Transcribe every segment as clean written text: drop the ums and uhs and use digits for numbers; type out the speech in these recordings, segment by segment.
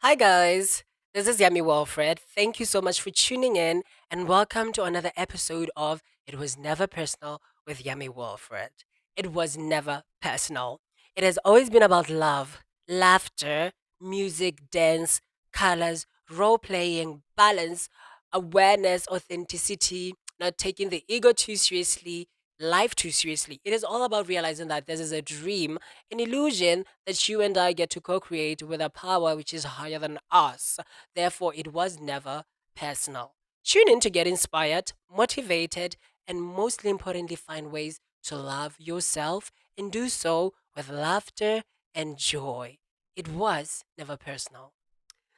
Hi, guys. This is Yami Walfred. Thank you so much for tuning in and welcome to another episode of It Was Never Personal with Yami Walfred. It was never personal. It has always been about love, laughter, music, dance, colors, role playing, balance, awareness, authenticity, not taking the ego too seriously, life too seriously. It is all about realizing that this is a dream, an illusion that you and I get to co create with a power which is higher than us. Therefore, it was never personal. Tune in to get inspired, motivated, and mostly importantly, find ways to love yourself and do so with laughter and joy. It was never personal.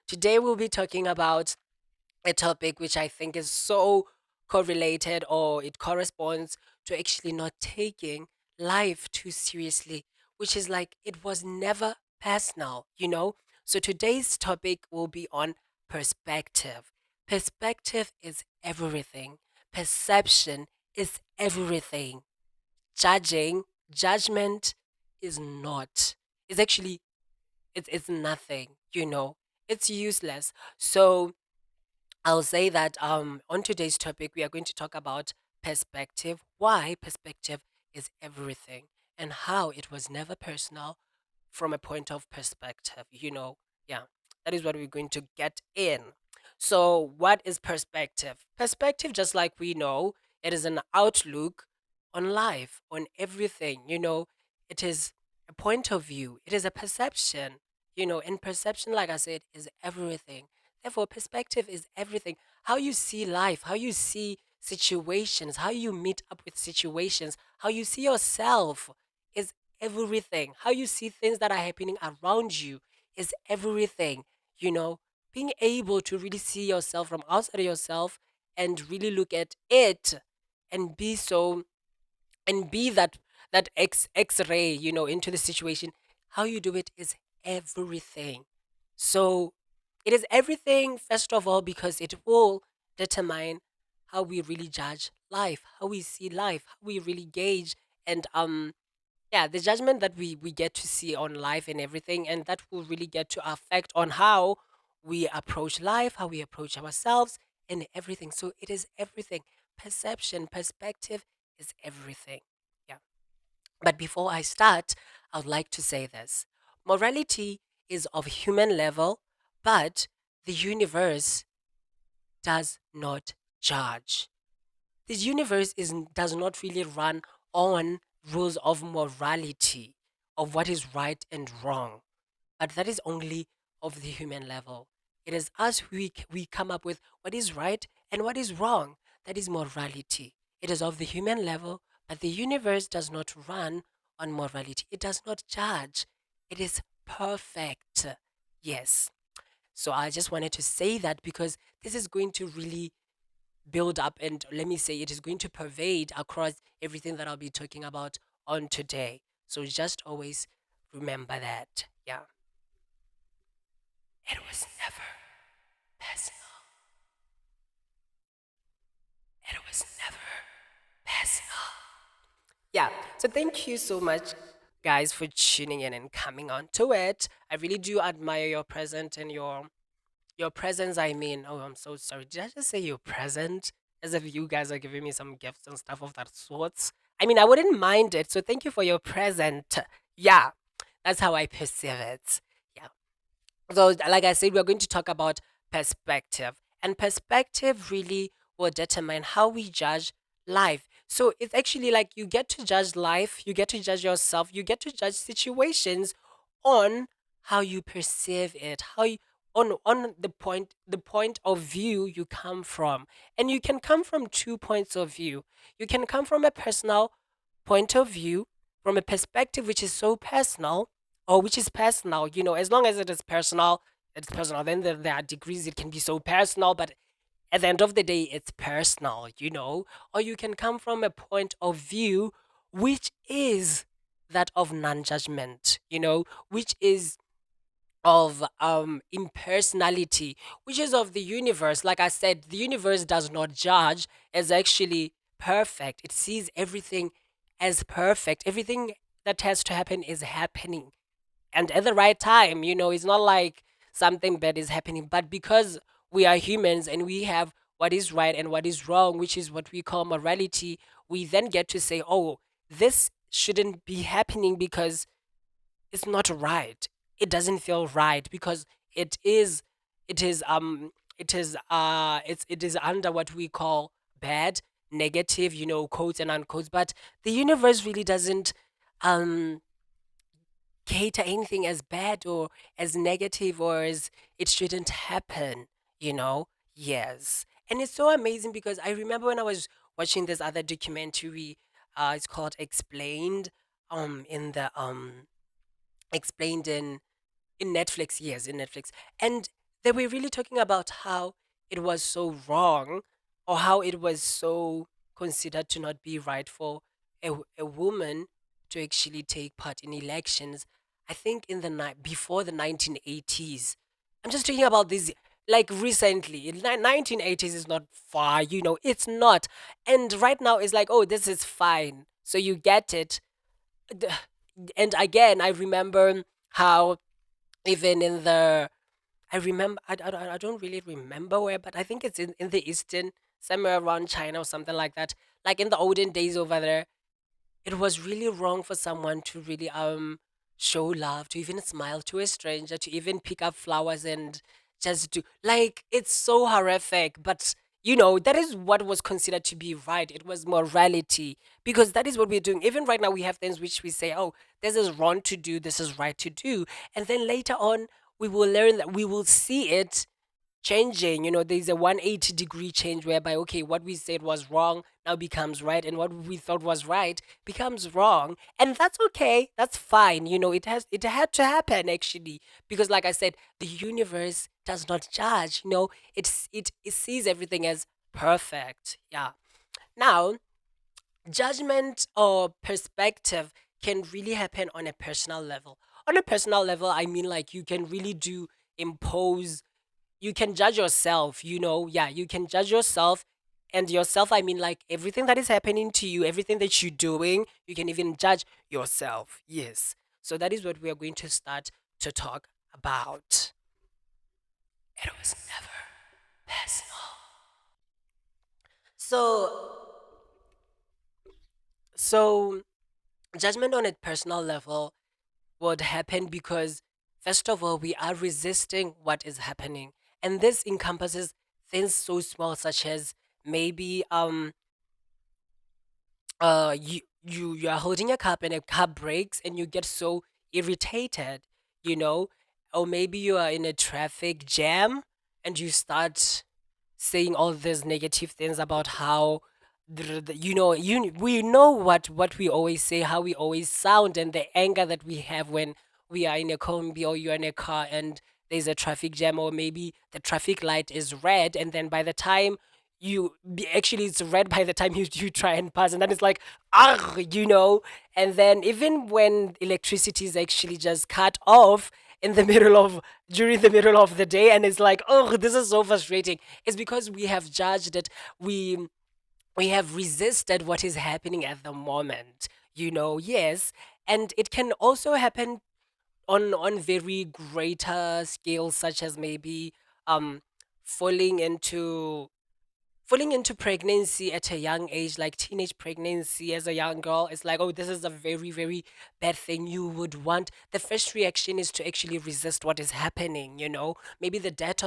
Today, we'll be talking about a topic which I think is so correlated or it corresponds to actually not taking life too seriously, which is like it was never personal. So today's topic will be on perspective. Perspective is everything, perception is everything. Judgment is not. It's actually it's nothing. It's useless. So I'll say that on today's topic, we are going to talk about perspective, why perspective is everything, and how it was never personal from a point of perspective. Yeah, that is what we're going to get in. So, what is perspective? Perspective, just like we know, it is an outlook on life, on everything. It is a point of view, it is a perception, and perception, like I said, is everything. Therefore, perspective is everything. How you see life, how you see situations, how you meet up with situations, how you see yourself is everything. How you see things that are happening around you is everything. You know, being able to really see yourself from outside of yourself and really look at it and be so and be that X-ray into the situation. How you do it is everything. So it is everything, first of all, because it will determine how we really judge life, how we see life, how we really gauge and yeah, the judgment that we get to see on life and everything, and that will really get to affect on how we approach life, how we approach ourselves and everything. So it is everything. Perception, perspective is everything. Yeah. But before I start, I would like to say this. Morality is of human level, but the universe does not judge. This universe does not really run on rules of morality, of what is right and wrong, but that is only of the human level. It is us we come up with what is right and what is wrong. That is morality. It is of the human level, but the universe does not run on morality. It does not judge. It is perfect. Yes. So I just wanted to say that because this is going to really build up and let me say it is going to pervade across everything that I'll be talking about on today. So just always remember that. Yeah. It was never personal. It was never personal. Yeah. So thank you so much, guys, for tuning in and coming on to it. I really do admire your presence and your presence. I mean, oh, I'm so sorry. Did I just say your present? As if you guys are giving me some gifts and stuff of that sorts. I mean, I wouldn't mind it. So thank you for your present. Yeah, that's how I perceive it. Yeah. So, like I said, we're going to talk about perspective, and perspective really will determine how we judge life. So, it's actually like you get to judge life, you get to judge yourself, you get to judge situations on how you perceive it, how you on the point of view you come from. And you can come from two points of view. You can come from a personal point of view, from a perspective which is so personal, or which is personal, as long as it is personal, it's personal. Then there are degrees, it can be so personal, but at the end of the day, it's personal. Or you can come from a point of view which is that of non-judgment, which is of impersonality, which is of the universe. Like I said, the universe does not judge, is actually perfect. It sees everything as perfect. Everything that has to happen is happening and at the right time. It's not like something bad is happening. But because we are humans and we have what is right and what is wrong, which is what we call morality, we then get to say, oh, this shouldn't be happening because it's not right. It doesn't feel right because it is it is it is under what we call bad, negative, quotes and unquotes. But the universe really doesn't um cater anything as bad or as negative or as it shouldn't happen, you know? Yes. And it's so amazing because I remember when I was watching this other documentary, it's called Explained, in the explained in Netflix, yes, in Netflix. And they were really talking about how it was so wrong or how it was so considered to not be right for a woman to actually take part in elections. I think in the night before the 1980s. I'm just talking about this like recently. 1980s is not far, it's not. And right now it's like, oh, this is fine. So you get it. D- And again, I remember how even in the I don't really remember where, but I think it's in the eastern, somewhere around China or something like that. Like in the olden days over there, it was really wrong for someone to really show love, to even smile to a stranger, to even pick up flowers and just do, like, it's so horrific. But that is what was considered to be right. It was morality, because that is what we're doing. Even right now we have things which we say, oh, this is wrong to do, this is right to do. And then later on we will learn that, we will see it changing. There's a 180-degree change whereby, okay, what we said was wrong now becomes right, and what we thought was right becomes wrong. And that's okay. That's fine. It had to happen actually, because like I said, the universe does not judge. It sees everything as perfect. Yeah. Now, judgment or perspective can really happen on a personal level. On a personal level, I mean, like, you can really do impose, you can judge yourself, yeah, you can judge yourself. And yourself, I mean, like, everything that is happening to you, everything that you're doing, you can even judge yourself. Yes. So that is what we are going to start to talk about. It was never personal. So so judgment on a personal level would happen because, first of all, we are resisting what is happening. And this encompasses things so small, such as maybe you are holding a cup and a cup breaks and you get so irritated, you know or maybe you are in a traffic jam and you start saying all these negative things about how we know what we always say, how we always sound, and the anger that we have when we are in a combi or you're in a car and there's a traffic jam, or maybe the traffic light is red, and then by the time actually it's red by the time you try and pass, and then it's like, ah, and then even when electricity is actually just cut off in the middle of during the middle of the day, and it's like, oh, this is so frustrating. It's because we have judged it. We have resisted what is happening at the moment. Yes. And it can also happen on very greater scales, such as maybe um falling into falling into pregnancy at a young age, like teenage pregnancy as a young girl. It's like, oh, this is a very, very bad thing. You would want, the first reaction is to actually resist what is happening. Maybe the death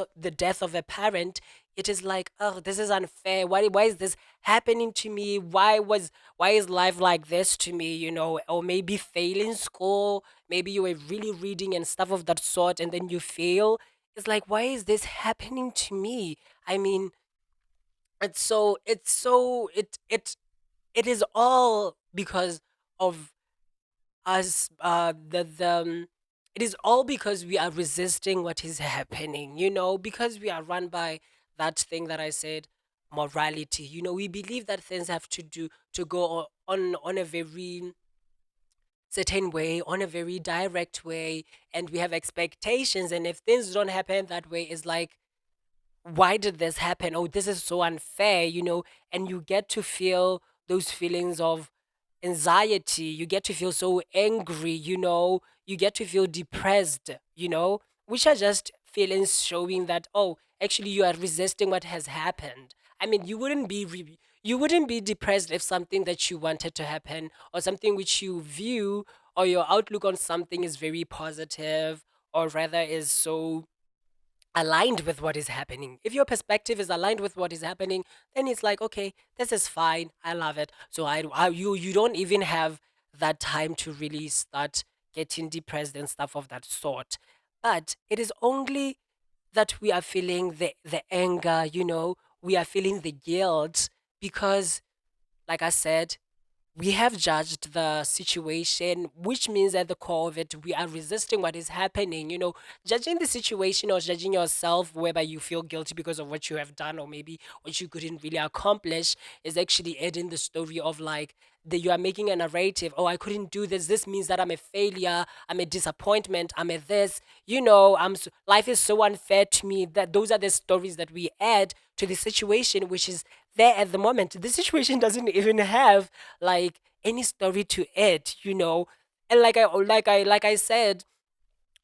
of a parent. It is like, oh, this is unfair. Why is this happening to me? Why is life like this to me? Or maybe failing school. Maybe you were really reading and stuff of that sort, and then you fail. It's like, why is this happening to me? I mean, it is all because of us. It is all because we are resisting what is happening, because we are run by that thing that I said, morality. We believe that things have to go on a very certain way, on a very direct way, and we have expectations, and if things don't happen that way, it's like, why did this happen? Oh, this is so unfair, and you get to feel those feelings of anxiety. You get to feel so angry, you get to feel depressed, which are just feelings showing that, oh, actually you are resisting what has happened. I mean, you wouldn't be depressed if something that you wanted to happen, or something which you view, or your outlook on something is very positive, or rather is so aligned with what is happening. If your perspective is aligned with what is happening, then it's like, okay, this is fine. I love it. So you don't even have that time to really start getting depressed and stuff of that sort. But it is only that we are feeling the anger, we are feeling the guilt because, like I said, we have judged the situation, which means at the core of it, we are resisting what is happening. Judging the situation or judging yourself, whereby you feel guilty because of what you have done or maybe what you couldn't really accomplish, is actually adding the story of like, you are making a narrative. Oh, I couldn't do this. This means that I'm a failure. I'm a disappointment. I'm a this. Life is so unfair to me. That those are the stories that we add to the situation, which is there at the moment. The situation doesn't even have like any story to it. And like I said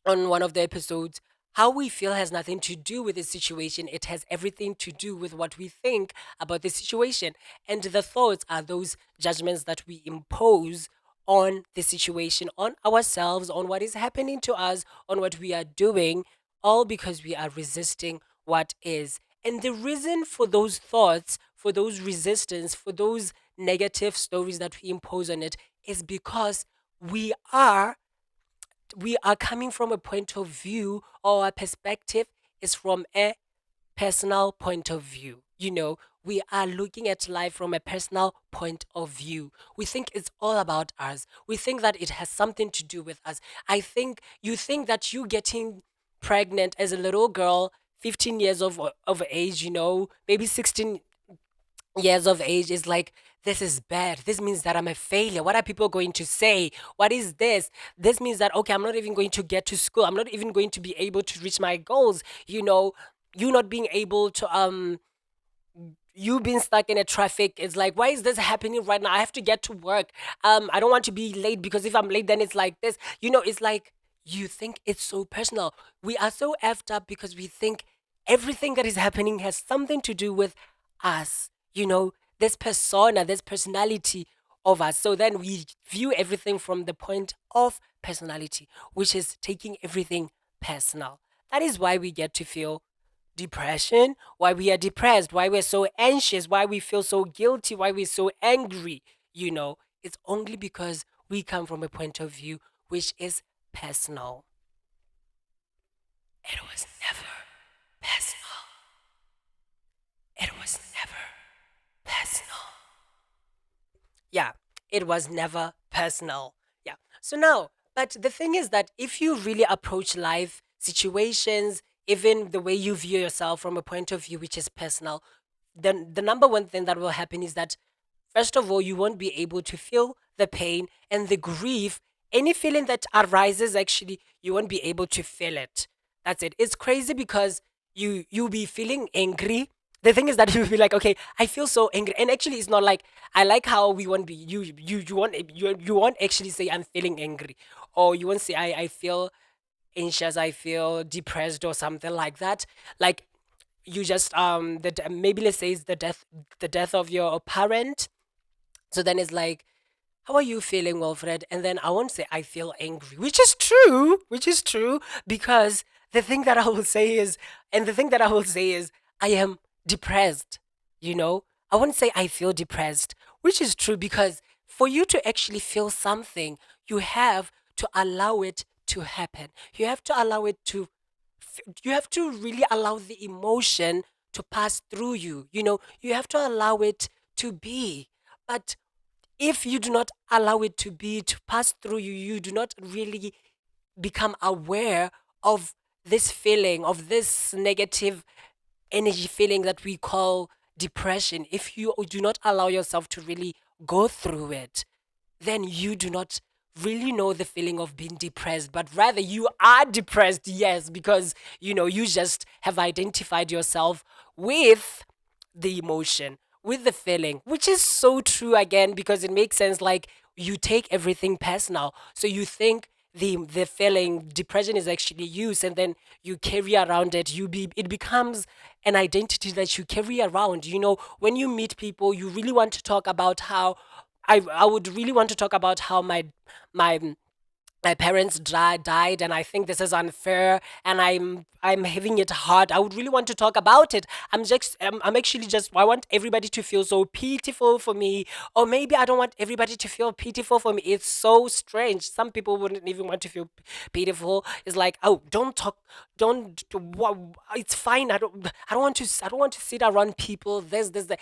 on one of the episodes, how we feel has nothing to do with the situation. It has everything to do with what we think about the situation. And the thoughts are those judgments that we impose on the situation, on ourselves, on what is happening to us, on what we are doing, all because we are resisting what is. And the reason for those thoughts, for those resistance, for those negative stories that we impose on it is because we are we are coming from a point of view, or our perspective is from a personal point of view. We are looking at life from a personal point of view. We think it's all about us. We think that it has something to do with us. I think you think that you getting pregnant as a little girl, 15 years of age, maybe 16 years of age, is like, this is bad. This means that I'm a failure. What are people going to say? What is this? This means that, okay, I'm not even going to get to school. I'm not even going to be able to reach my goals. You not being able to you being stuck in a traffic. It's like, why is this happening right now? I have to get to work. I don't want to be late, because if I'm late, then it's like this. It's like, you think it's so personal. We are so effed up because we think everything that is happening has something to do with us. This persona, this personality of us. So then we view everything from the point of personality, which is taking everything personal. That is why we get to feel depression, why we are depressed, why we're so anxious, why we feel so guilty, why we're so angry. It's only because we come from a point of view which is personal. It was never personal. It was never personal. Yeah, it was never personal. Yeah. So now, but the thing is that if you really approach life situations, even the way you view yourself from a point of view which is personal, then the number one thing that will happen is that, first of all, you won't be able to feel the pain and the grief. Any feeling that arises, actually, you won't be able to feel it. That's it. It's crazy because you'll be feeling angry. The thing is that you'll be like, okay, I feel so angry, and actually, it's not like, I like how we won't be you won't actually say I'm feeling angry, or you won't say I feel anxious, I feel depressed, or something like that. Like, you just maybe let's say it's the death of your parent. So then it's like, how are you feeling, Wilfred? And then I won't say I feel angry, which is true, because the thing that I will say is, and the thing that I will say is, I am depressed. I won't say I feel depressed, which is true, because for you to actually feel something, you have to allow it to happen. You have to really allow the emotion to pass through you. You have to allow it to be. But if you do not allow it to be, to pass through you, you do not really become aware of this feeling, of this negative energy feeling that we call depression. If you do not allow yourself to really go through it, then you do not really know the feeling of being depressed, but rather you are depressed, yes, because you just have identified yourself with the emotion, with the feeling, which is so true again, because it makes sense. Like, you take everything personal. So you think the feeling depression is actually used, and then you carry around it. It becomes an identity that you carry around. When you meet people, you really want to talk about how I would really want to talk about how my my parents died, and I think this is unfair, and I'm having it hard. I would really want to talk about it. I'm actually just, I want everybody to feel so pitiful for me, or maybe I don't want everybody to feel pitiful for me. It's so strange. Some people wouldn't even want to feel pitiful. It's like, oh, don't talk, don't it's fine. I don't want to sit around people. There's the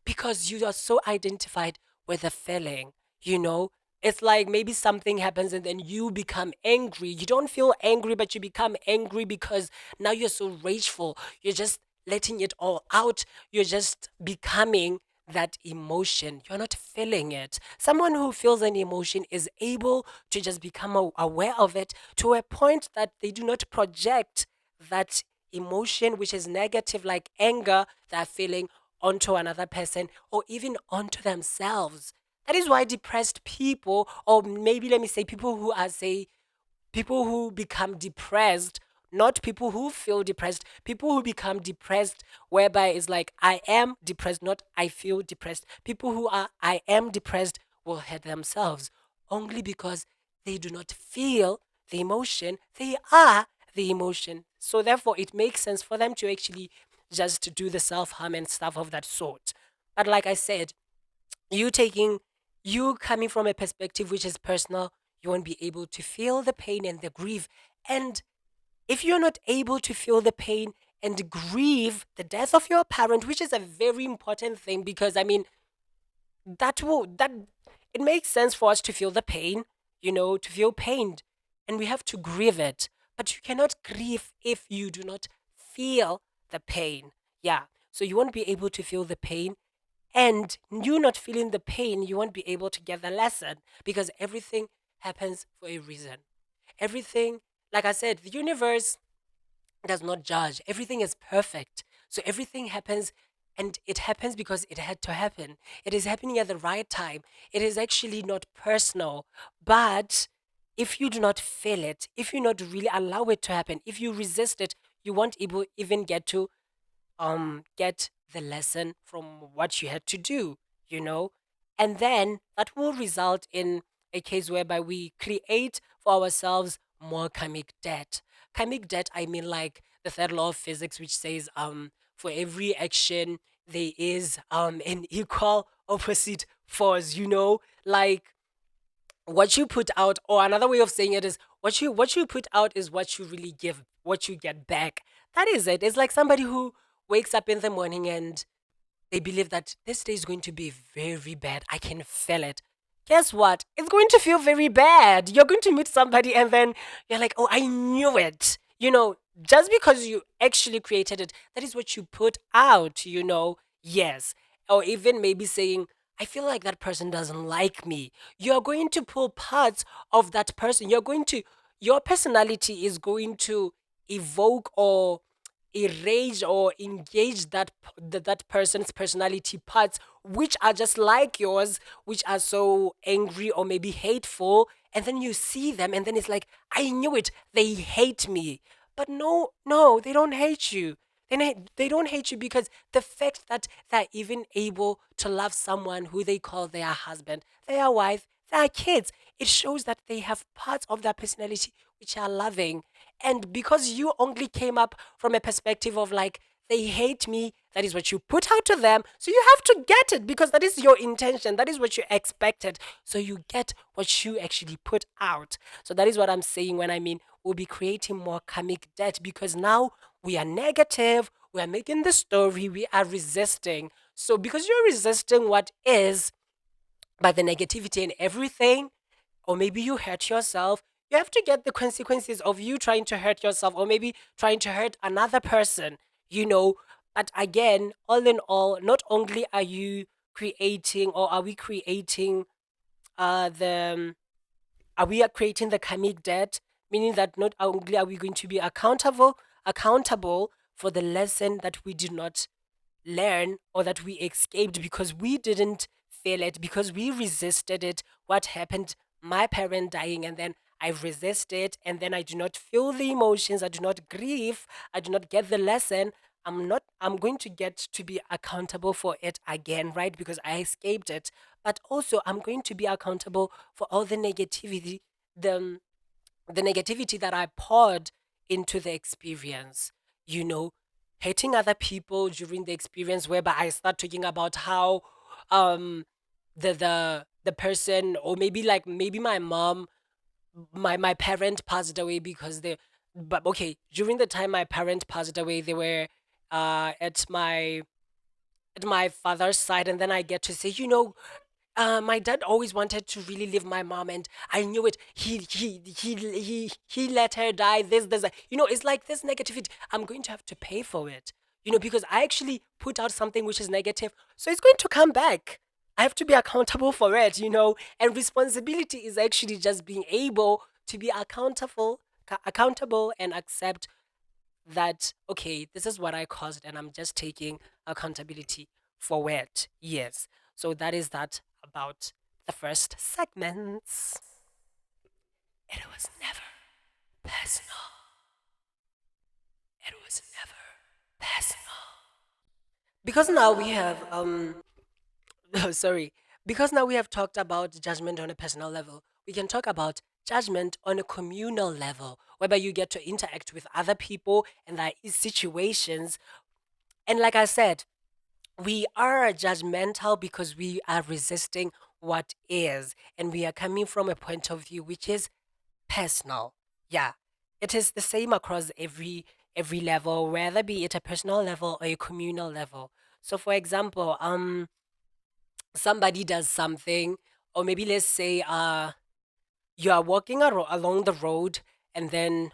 because you are so identified with a feeling, you know it's like maybe something happens and then you become angry. You don't feel angry, but you become angry because now you're so rageful. You're just letting it all out. You're just becoming that emotion. You're not feeling it. Someone who feels an emotion is able to just become aware of it to a point that they do not project that emotion, which is negative, like anger, they're feeling onto another person or even onto themselves. That is why depressed people, or maybe let me say people who are, say, people who become depressed, not people who feel depressed, people who become depressed, whereby it's like, I am depressed, not I feel depressed. People who are, I am depressed, will hurt themselves only because they do not feel the emotion. They are the emotion. So, therefore, it makes sense for them to actually just do the self harm and stuff of that sort. But, like I said, you taking you coming from a perspective which is personal, you won't be able to feel the pain and the grief. And if you're not able to feel the pain and grieve the death of your parent, which is a very important thing, because I mean, that it makes sense for us to feel the pain, to feel pained, and we have to grieve it. But you cannot grieve if you do not feel the pain. Yeah, so you won't be able to feel the pain, and you not feeling the pain, you won't be able to get the lesson, because everything happens for a reason. Everything, like I said, the universe does not judge. Everything is perfect. So everything happens, and it happens because it had to happen. It is happening at the right time. It is actually not personal. But if you do not feel it, if you not really allow it to happen, if you resist it, you won't even get the lesson from what you had to do, you know? And then that will result in a case whereby we create for ourselves more karmic debt. Karmic debt, I mean, like the third law of physics, which says for every action there is an equal opposite force, like what you put out, or another way of saying it is, what you put out is what you really give, what you get back. That is it. It's like somebody who wakes up in the morning and they believe that this day is going to be very bad. I can feel it. Guess what? It's going to feel very bad. You're going to meet somebody and then you're like, oh, I knew it. Just because you actually created it, that is what you put out. Yes. Or even maybe saying, I feel like that person doesn't like me. You're going to pull parts of that person. Your personality is going to evoke or erase or engage that person's personality parts, which are just like yours, which are so angry or maybe hateful, and then you see them and then it's like, I knew it, they hate me. But no, no, they don't hate you. They don't hate you because the fact that they're even able to love someone who they call their husband, their wife, their kids, it shows that they have parts of their personality which are loving. And because you only came up from a perspective of like, they hate me, that is what you put out to them. So you have to get it because that is your intention. That is what you expected. So you get what you actually put out. So that is what I'm saying when I mean we'll be creating more karmic debt, because now we are negative, we are making the story, we are resisting. So because you're resisting what is, by the negativity and everything, or maybe you hurt yourself, you have to get the consequences of you trying to hurt yourself, or maybe trying to hurt another person, you know. But again, all in all, not only are you creating, or are we creating the are we creating the karmic debt, meaning that not only are we going to be accountable for the lesson that we did not learn, or that we escaped because we didn't feel it, because we resisted it. What happened? My parent dying, and then I resist it, and then I do not feel the emotions, I do not grieve, I do not get the lesson. I'm going to get to be accountable for it again, right? Because I escaped it. But also I'm going to be accountable for all the the negativity that I poured into the experience, you know, hating other people during the experience, whereby I start talking about how um the person, or maybe like maybe my mom, my parent passed away because they, but okay, during the time my parent passed away, they were at my father's side, and then I get to say, my dad always wanted to really leave my mom, and I knew it. He let her die. This, that. It's like this negativity. I'm going to have to pay for it. Because I actually put out something which is negative, so it's going to come back. I have to be accountable for it. And responsibility is actually just being able to be accountable, and accept that, okay, this is what I caused, and I'm just taking accountability for it. Yes. So that is that about the first segments. It was never personal. It was never personal. Because now we have sorry. Because now we have talked about judgment on a personal level, we can talk about judgment on a communal level, whereby you get to interact with other people and there is situations. And like I said, we are judgmental because we are resisting what is, and we are coming from a point of view which is personal. Yeah, it is the same across every level, whether be it a personal level or a communal level. So for example, somebody does something, or maybe let's say you are walking along the road, and then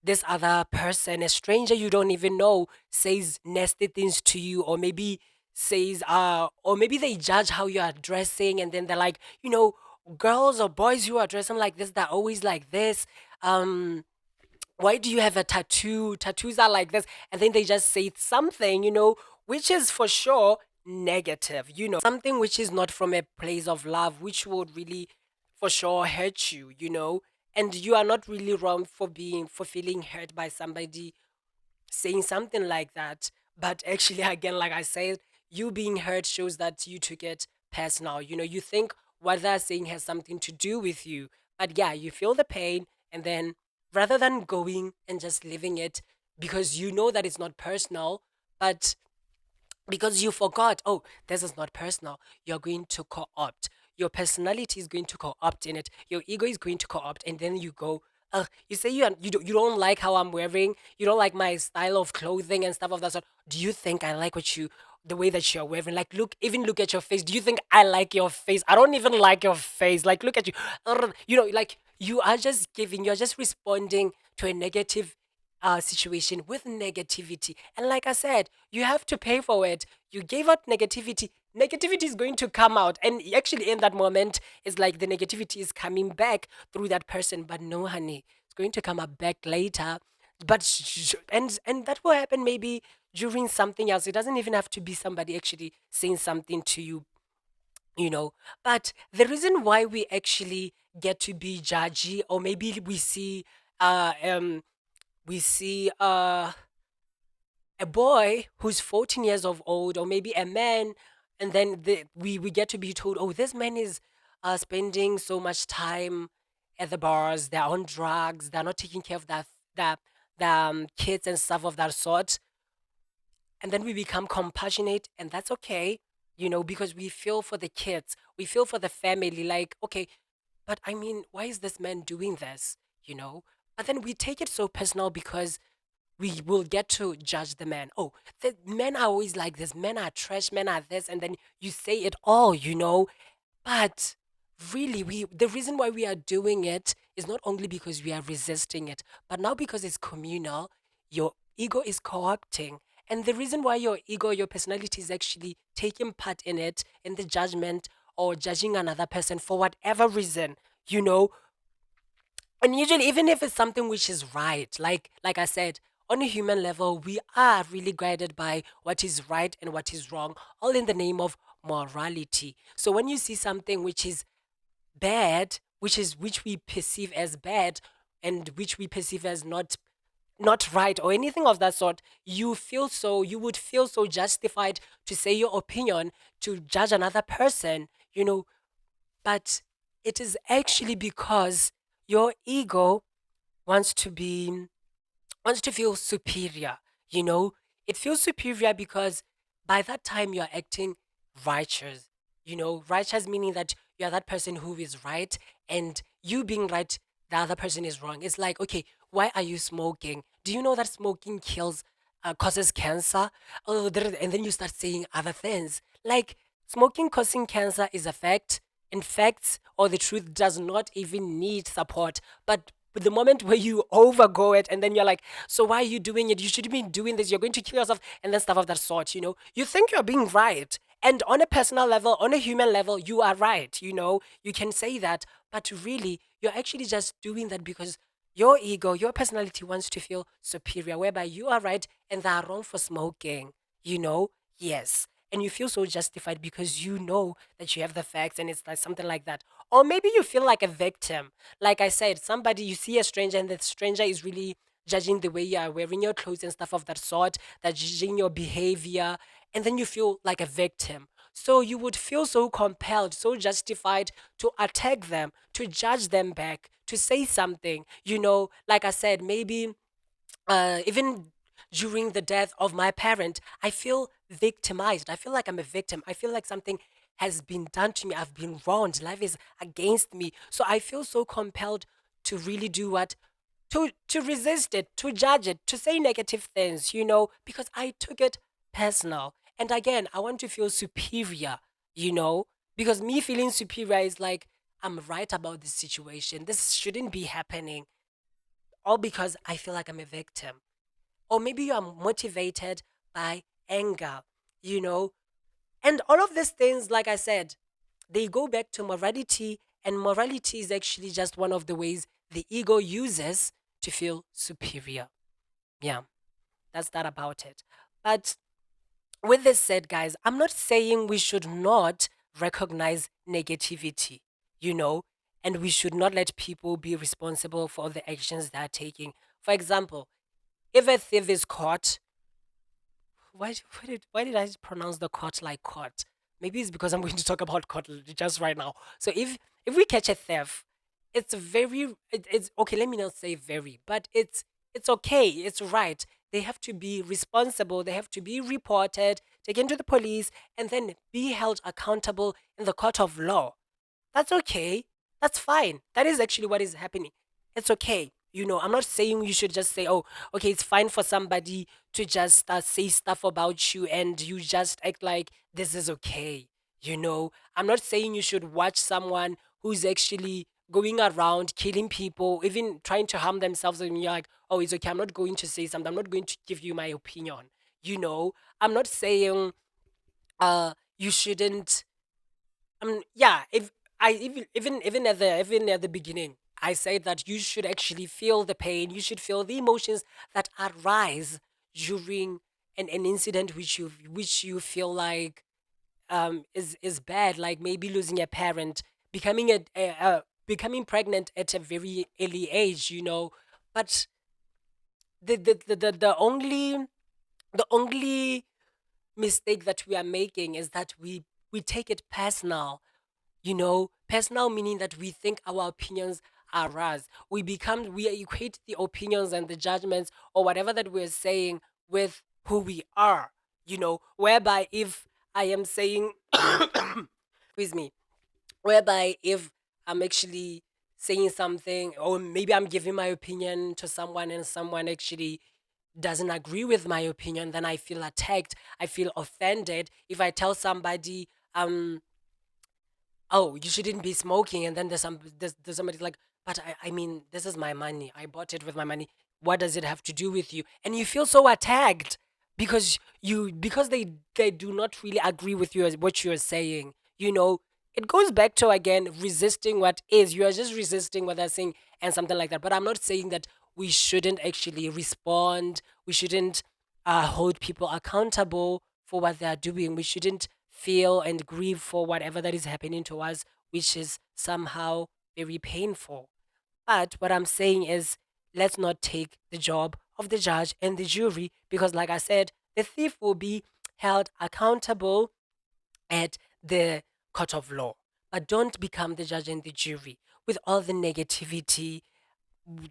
this other person, a stranger you don't even know, says nasty things to you, or maybe says, or maybe they judge how you are dressing, and then they're like, girls or boys who are dressing like this, they're always like this. Um, why do you have a tattoo? Tattoos are like this. And then they just say something, which is for sure negative, something which is not from a place of love, which would really for sure hurt you. And you are not really wrong for feeling hurt by somebody saying something like that. But actually, again, like I said, you being hurt shows that you took it personal. You think what they're saying has something to do with you. But yeah, you feel the pain, and then rather than going and just living it because you know that it's not personal, but because you forgot, oh, this is not personal, you're going to co-opt. Your personality is going to co-opt in it. Your ego is going to co-opt, and then you go, you say you don't like how I'm wearing, you don't like my style of clothing and stuff of that sort. Do you think I like the way that you're wearing? Like, look at your face. Do you think I like your face? I don't even like your face. Like, look at you. Like you're just responding to a negative situation with negativity. And like I said, you have to pay for it. You gave out negativity. Negativity is going to come out. And actually, in that moment, it's like the negativity is coming back through that person. But no, honey, it's going to come up back later. But and that will happen maybe during something else. It doesn't even have to be somebody actually saying something to you. But the reason why we actually get to be judgy, or maybe uh um we see a boy who's 14 years of old, or maybe a man, and then we get to be told, oh, this man is spending so much time at the bars, they're on drugs, they're not taking care of the kids and stuff of that sort. And then we become compassionate, and that's okay, because we feel for the kids, we feel for the family, like, okay, but I mean, why is this man doing this, but then we take it so personal because we will get to judge the man. Oh, the men are always like this. Men are trash. Men are this, and then you say it all. But really, the reason why we are doing it is not only because we are resisting it, but now because it's communal. Your ego is co-opting, and the reason why your ego, your personality, is actually taking part in it, in the judgment or judging another person for whatever reason. You know, and usually, even if it's something which is right, like I said, on a human level, we are really guided by what is right and what is wrong, all in the name of morality. So when you see something which is bad, which we perceive as bad, and which we perceive as not right or anything of that sort, you would feel so justified to say your opinion, to judge another person, but it is actually because your ego wants to be wants to feel superior, you know? It feels superior because by that time you're acting righteous. Righteous meaning that you're that person who is right, and you being right, the other person is wrong. It's like, okay, why are you smoking? Do you know that smoking causes cancer? Oh, and then you start saying other things. Like, smoking causing cancer is a fact. In facts, or the truth does not even need support. But the moment where you overgo it, and then you're like, so why are you doing it? You shouldn't be doing this. You're going to kill yourself, and then stuff of that sort. You think you're being right. And on a personal level, on a human level, you are right. You can say that, but really, you're actually just doing that because your ego, your personality wants to feel superior, whereby you are right and they are wrong for smoking. You know, yes. And you feel so justified because you know that you have the facts, and it's like something like that. Or maybe you feel like a victim. Like I said, somebody, you see a stranger, and the stranger is really judging the way you are wearing your clothes and stuff of that sort, that judging your behavior, and then you feel like a victim. So you would feel so compelled, so justified to attack them, to judge them back, to say something. Like I said, maybe even during the death of my parent, I feel victimized. I feel like I'm a victim. I feel like something has been done to me. I've been wronged. Life is against me. So I feel so compelled to really do what? To resist it, to judge it, to say negative things, because I took it personal. And again, I want to feel superior, you know, because me feeling superior is like, I'm right about this situation. This shouldn't be happening, all because I feel like I'm a victim. Or maybe you are motivated by anger, you know. And all of these things, like I said, they go back to morality, and morality is actually just one of the ways the ego uses to feel superior. Yeah, that's that about it. But with this said, guys, I'm not saying we should not recognize negativity, you know, and we should not let people be responsible for the actions they're taking. For example, if a thief is caught, why did I pronounce the court like court? Maybe it's because I'm going to talk about court just right now. So if we catch a theft, it's okay. Let me not say very, but it's okay. It's right. They have to be responsible. They have to be reported, taken to the police, and then be held accountable in the court of law. That's okay. That's fine. That is actually what is happening. It's okay. I'm not saying you should just say, oh, okay, it's fine for somebody to just say stuff about you and you just act like this is okay. I'm not saying you should watch someone who's actually going around killing people, even trying to harm themselves, and you're like, oh, it's okay. I'm not going to say something. I'm not going to give you my opinion. I'm not saying you shouldn't yeah, if I even at the beginning, I said that you should actually feel the pain, you should feel the emotions that arise during an incident which you feel like is bad, like maybe losing a parent, becoming pregnant at a very early age, but the only mistake that we are making is that we take it personal. Personal meaning that we think our opinions are ours. We equate the opinions and the judgments or whatever that we're saying with who we are. Whereby if I am saying, excuse me, whereby if I'm actually saying something, or maybe I'm giving my opinion to someone and someone actually doesn't agree with my opinion, then I feel attacked. I feel offended. If I tell somebody, oh, you shouldn't be smoking, and then there's somebody like, but I mean, this is my money, I bought it with my money, what does it have to do with you? And you feel so attacked because they do not really agree with you as what you're saying. It goes back to, again, resisting what is. You are just resisting what they're saying and something like that. But I'm not saying that we shouldn't actually respond. We shouldn't hold people accountable for what they are doing. We shouldn't feel and grieve for whatever that is happening to us, which is somehow very painful. But what I'm saying is, let's not take the job of the judge and the jury because, like I said, the thief will be held accountable at the court of law. But don't become the judge and the jury with all the negativity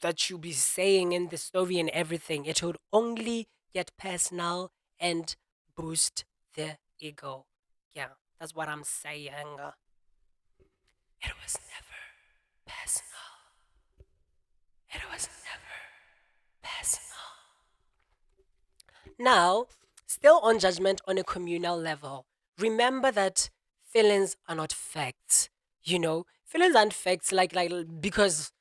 that you be saying in the story and everything. It would only get personal and boost the ego. Yeah, that's what I'm saying. It was never personal. It was never personal. Now, still on judgment on a communal level, remember that feelings are not facts. Feelings aren't facts like because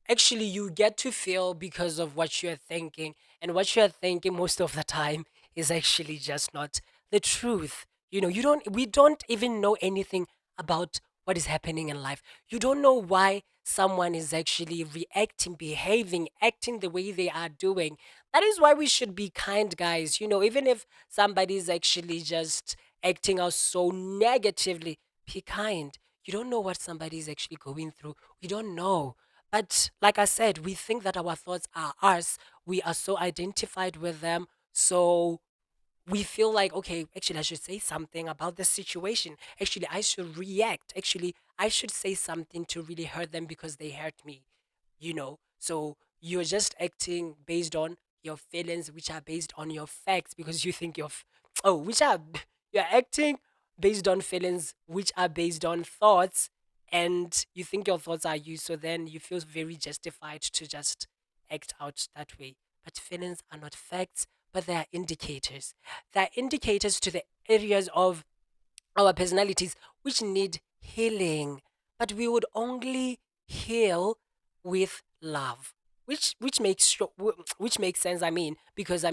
actually you get to feel because of what you're thinking, and what you're thinking most of the time is actually just not the truth. We don't even know anything about what is happening in life. You don't know why someone is actually reacting, behaving, acting the way they are doing. That is why we should be kind, guys. Even if somebody is actually just acting out so negatively, be kind. You don't know what somebody is actually going through. We don't know. But like I said, we think that our thoughts are ours. We are so identified with them. So we feel like, okay, actually, I should say something about the situation. Actually, I should react. Actually, I should say something to really hurt them because they hurt me. So you're just acting based on your feelings, which are based on your facts because you think oh, which are, you're acting based on feelings, which are based on thoughts, and you think your thoughts are you. So then you feel very justified to just act out that way. But feelings are not facts, but they are indicators. They are indicators to the areas of our personalities which need healing, but we would only heal with love, which makes which makes sense. I mean, because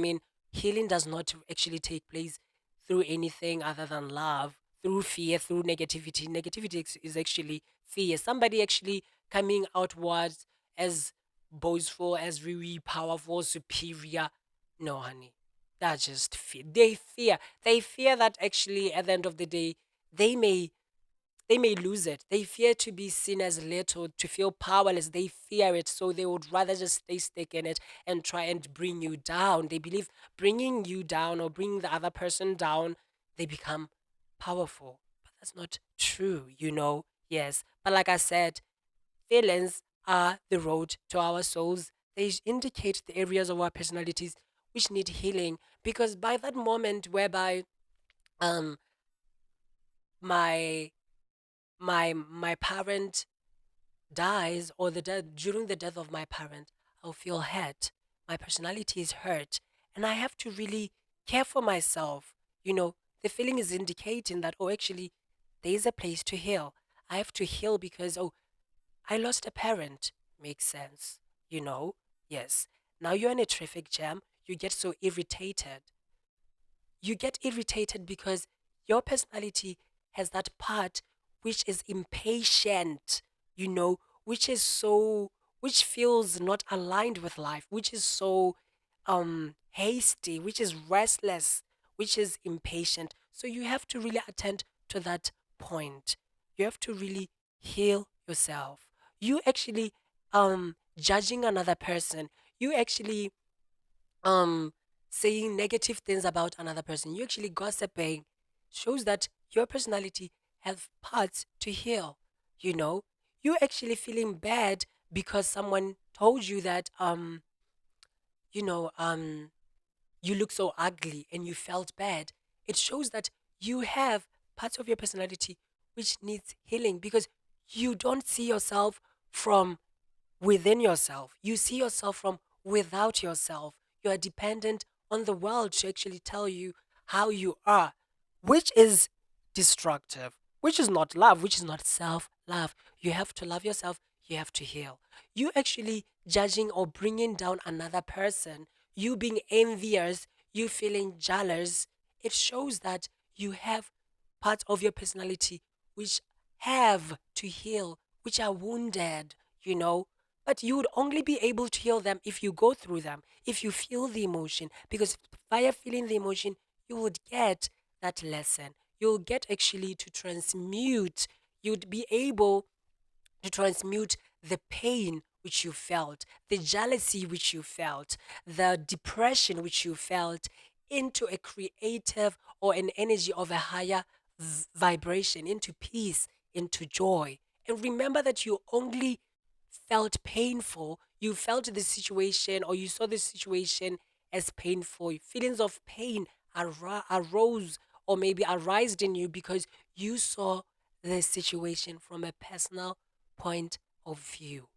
healing does not actually take place through anything other than love, through fear, through negativity. Negativity is actually fear. Somebody actually coming outwards as boastful, as really powerful, superior. No, honey, that's just fear. They fear that actually at the end of the day they may they may lose it. They fear to be seen as little, to feel powerless. They fear it, so they would rather just stay stuck in it and try and bring you down. They believe bringing you down or bringing the other person down, they become powerful. But that's not true. Yes, but like I said, feelings are the road to our souls. They indicate the areas of our personalities which need healing, because by that moment whereby um my my parent dies, or during the death of my parent, I'll feel hurt. My personality is hurt, and I have to really care for myself. The feeling is indicating that, oh, actually, there is a place to heal. I have to heal because, oh, I lost a parent. Makes sense. you know yes. Now you're in a traffic jam, you get so irritated. Because your personality has that part which is impatient, which is so, which feels not aligned with life, which is so hasty, which is restless, which is impatient. So you have to really attend to that point. You have to really heal yourself. You actually judging another person, you actually um saying negative things about another person, you actually gossiping, shows that your personality have parts to heal. You know, you actually feeling bad because someone told you that you know you look so ugly and you felt bad. It shows that you have parts of your personality which needs healing, because you don't see yourself from within yourself. You see yourself from without yourself. You are dependent on the world to actually tell you how you are, which is destructive, which is not love, which is not self love. You have to love yourself. You have to heal. You actually judging or bringing down another person, you being envious, you feeling jealous, it shows that you have parts of your personality which have to heal, which are wounded, you know. But you would only be able to heal them if you go through them, if you feel the emotion, because via feeling the emotion, you would get that lesson. You'll get actually to transmute, you'd be able to transmute the pain which you felt, the jealousy which you felt, the depression which you felt into a creative or an energy of a higher vibration, into peace, into joy. And remember that you only felt painful, you felt the situation or you saw the situation as painful. Feelings of pain arose or maybe arised in you because you saw the situation from a personal point of view,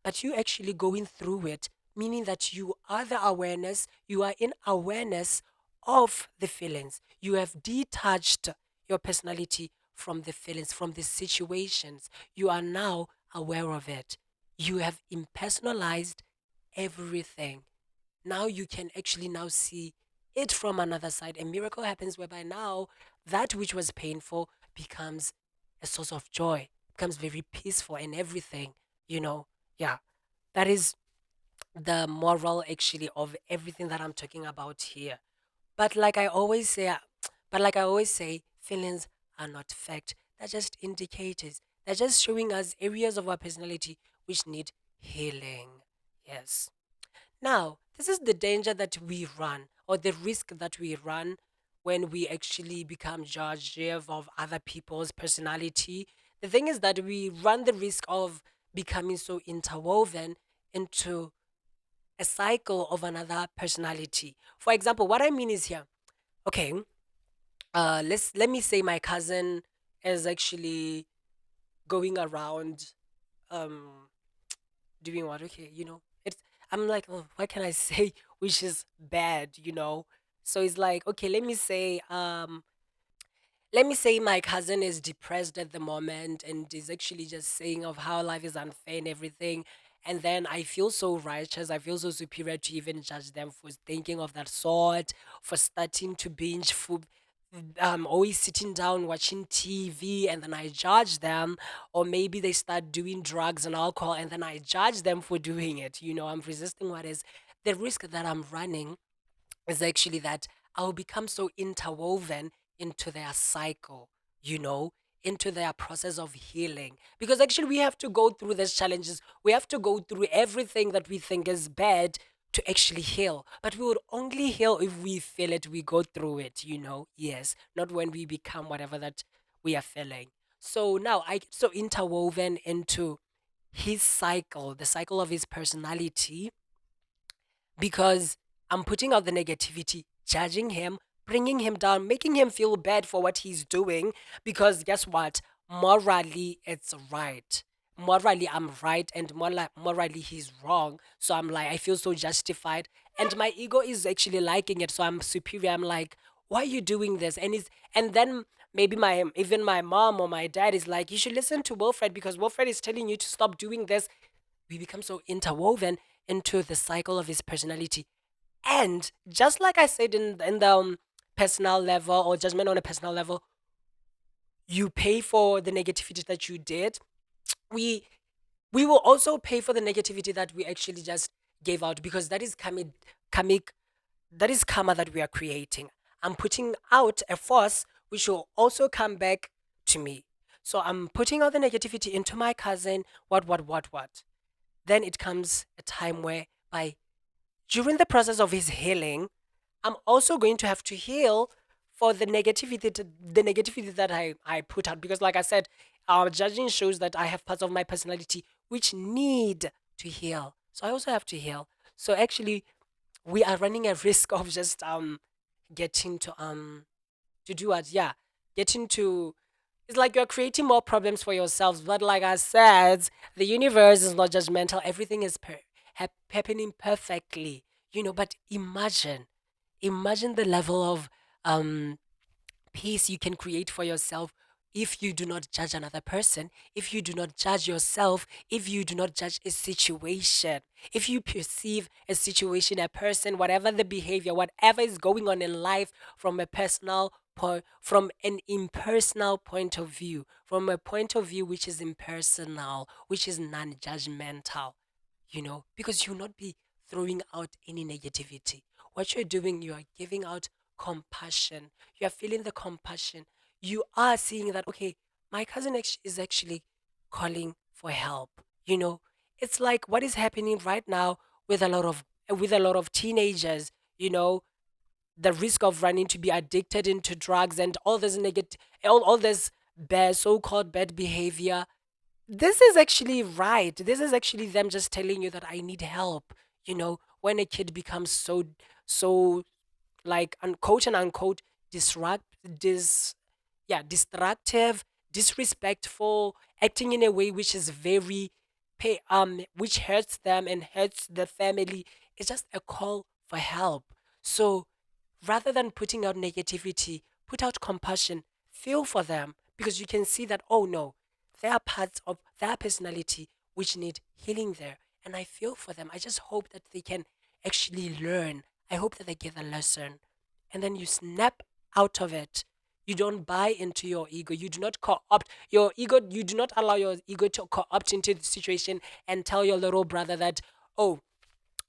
but you actually going through it, meaning that you are the awareness, you are in awareness of the feelings. You have detached your personality from the feelings, from the situations. You are now aware of it. You have impersonalized everything. Now you can actually now see it from another side. A miracle happens whereby now that which was painful becomes a source of joy, becomes very peaceful and everything, you know. Yeah, that is the moral actually of everything that I'm talking about here. But like I always say, feelings are not fact. They're just indicators. They're just showing us areas of our personality which need healing. Yes. Now, this is the danger that we run, or the risk that we run when we actually become judges of other people's personality. The thing is that we run the risk of becoming so interwoven into a cycle of another personality. For example, what I mean is here, okay, let me say my cousin is actually going around um doing what? Okay, it's I'm like, oh, what can I say which is bad? So it's like, okay, let me say my cousin is depressed at the moment and is actually just saying of how life is unfair and everything. And then I feel so righteous. I feel so superior to even judge them for thinking of that sort, for starting to binge food, always sitting down watching TV, and then I judge them. Or maybe they start doing drugs and alcohol, and then I judge them for doing it. I'm resisting what is the risk that I'm running is actually that I'll become so interwoven into their cycle, you know, into their process of healing. Because actually, we have to go through these challenges. We have to go through everything that we think is bad to actually heal. But we would only heal if we feel it, we go through it. Yes, not when we become whatever that we are feeling. So now I get so interwoven into his cycle, the cycle of his personality, because I'm putting out the negativity, judging him, bringing him down, making him feel bad for what he's doing. Because guess what? Morally, it's right. Morally, I'm right, and morally, he's wrong. So I'm like, I feel so justified, and my ego is actually liking it. So I'm superior. I'm like, why are you doing this? And then maybe even my mom or my dad is like, you should listen to Wilfred because Wilfred is telling you to stop doing this. We become so interwoven into the cycle of his personality. And just like I said in the personal level or judgment on a personal level, you pay for the negativity that you did. We we will also pay for the negativity that we actually just gave out, because that is karmic, that is karma that we are creating. I'm putting out a force which will also come back to me. So I'm putting out the negativity into my cousin. What? Then it comes a time where by during the process of his healing, I'm also going to have to heal for the negativity that I put out, because like I said, our judging shows that I have parts of my personality which need to heal. So I also have to heal. So actually we are running a risk of just getting to do what? Yeah, getting to. It's like you're creating more problems for yourselves. But like I said, the universe is not judgmental. Everything is happening perfectly. But imagine the level of um peace you can create for yourself if you do not judge another person, if you do not judge yourself, if you do not judge a situation, if you perceive a situation, a person, whatever the behavior, whatever is going on in life from a personal point, from an impersonal point of view, from a point of view which is impersonal, which is non-judgmental, because you'll not be throwing out any negativity. What you're doing, you are giving out compassion. You are feeling the compassion. You are seeing that, okay, my cousin is actually calling for help. You know, it's like what is happening right now with a lot of teenagers, you know, the risk of running to be addicted into drugs and all this negative, all this bad, so-called bad behavior. This is actually right. This is actually them just telling you that I need help. You know, when a kid becomes so like unquote and unquote disrupt dis yeah destructive, disrespectful, acting in a way which is very which hurts them and hurts the family. It's just a call for help. So rather than putting out negativity, put out compassion, feel for them, because you can see that, oh no, there are parts of their personality which need healing there. And I feel for them. I just hope that they can actually learn. I hope that they get a lesson. And then you snap out of it. You don't buy into your ego. You do not co-opt your ego. You do not allow your ego to co-opt into the situation and tell your little brother that, oh,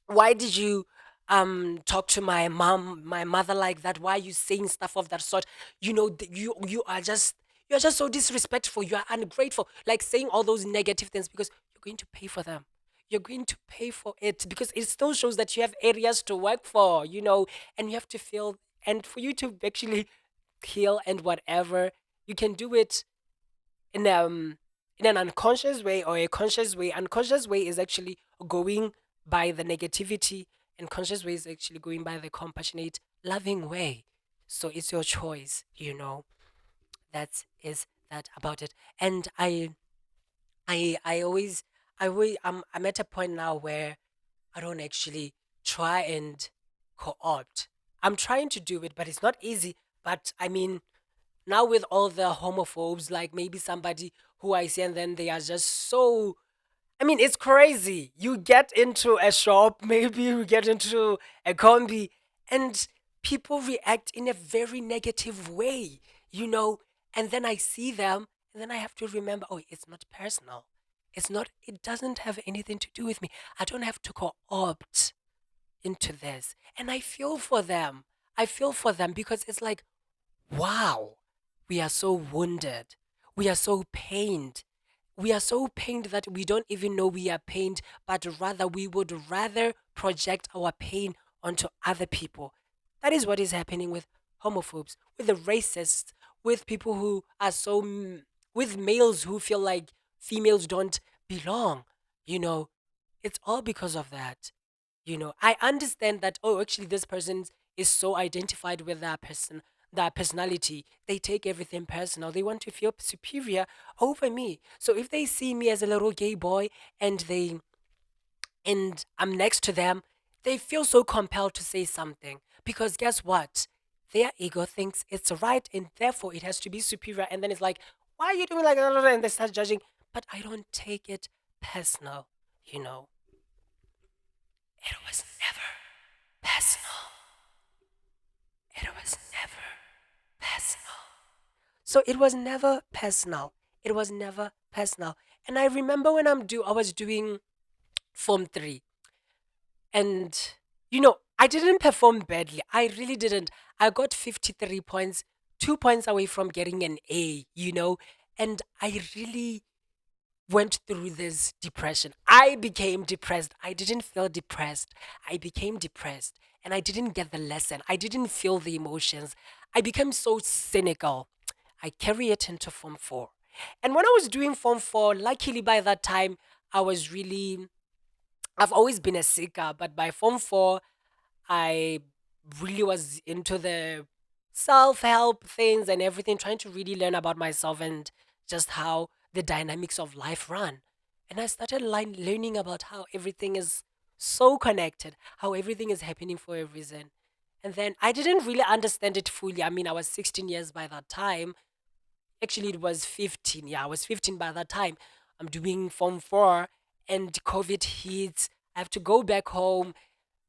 why did you talk to my mother like that? Why are you saying stuff of that sort? You know, you're just so disrespectful. You are ungrateful, like saying all those negative things because you're going to pay for them. You're going to pay for it because it still shows that you have areas to work for, and you have to feel, and for you to actually heal and whatever, you can do it in an unconscious way or a conscious way. Unconscious way is actually going by the negativity, and conscious way is actually going by the compassionate, loving way. So it's your choice, That is that about it. And I always I'm at a point now where I don't actually try and co-opt. I'm trying to do it, but it's not easy. But I mean, now with all the homophobes, like maybe somebody who I see and then they are just so, I mean, it's crazy. You get into a shop, maybe you get into a combi, and people react in a very negative way, you know? And then I see them, and then I have to remember, oh, it's not personal. It doesn't have anything to do with me. I don't have to co opt into this. And I feel for them. I feel for them because it's like, wow, we are so wounded. We are so pained. We are so pained that we don't even know we are pained, but rather we would rather project our pain onto other people. That is what is happening with homophobes, with the racists, with people who are with males who feel like females don't belong. You know, it's all because of that. I understand that, oh, actually, this person is so identified with that personality. They take everything personal. They want to feel superior over me. So if they see me as a little gay boy and I'm next to them, they feel so compelled to say something because guess what? Their ego thinks it's right and therefore it has to be superior. And then it's like, why are you doing like that? And they start judging. But I don't take it personal, you know. It was never personal. It was never personal. So it was never personal. It was never personal. And I remember when I was doing Form 3, and I didn't perform badly. I really didn't. I got 53 points, 2 points away from getting an A. And I really went through this depression. I became depressed. I didn't feel depressed. I became depressed and I didn't get the lesson. I didn't feel the emotions. I became so cynical. I carry it into Form 4. And when I was doing Form 4, luckily by that time, I was really, I've always been a seeker, but by Form 4, I really was into the self help things and everything, trying to really learn about myself and just how the dynamics of life run. And I started learning about how everything is so connected, how everything is happening for a reason. And then I didn't really understand it fully. I mean, I was 16 years by that time. Actually, it was 15. Yeah, I was 15 by that time. I'm doing Form 4 and COVID hits. I have to go back home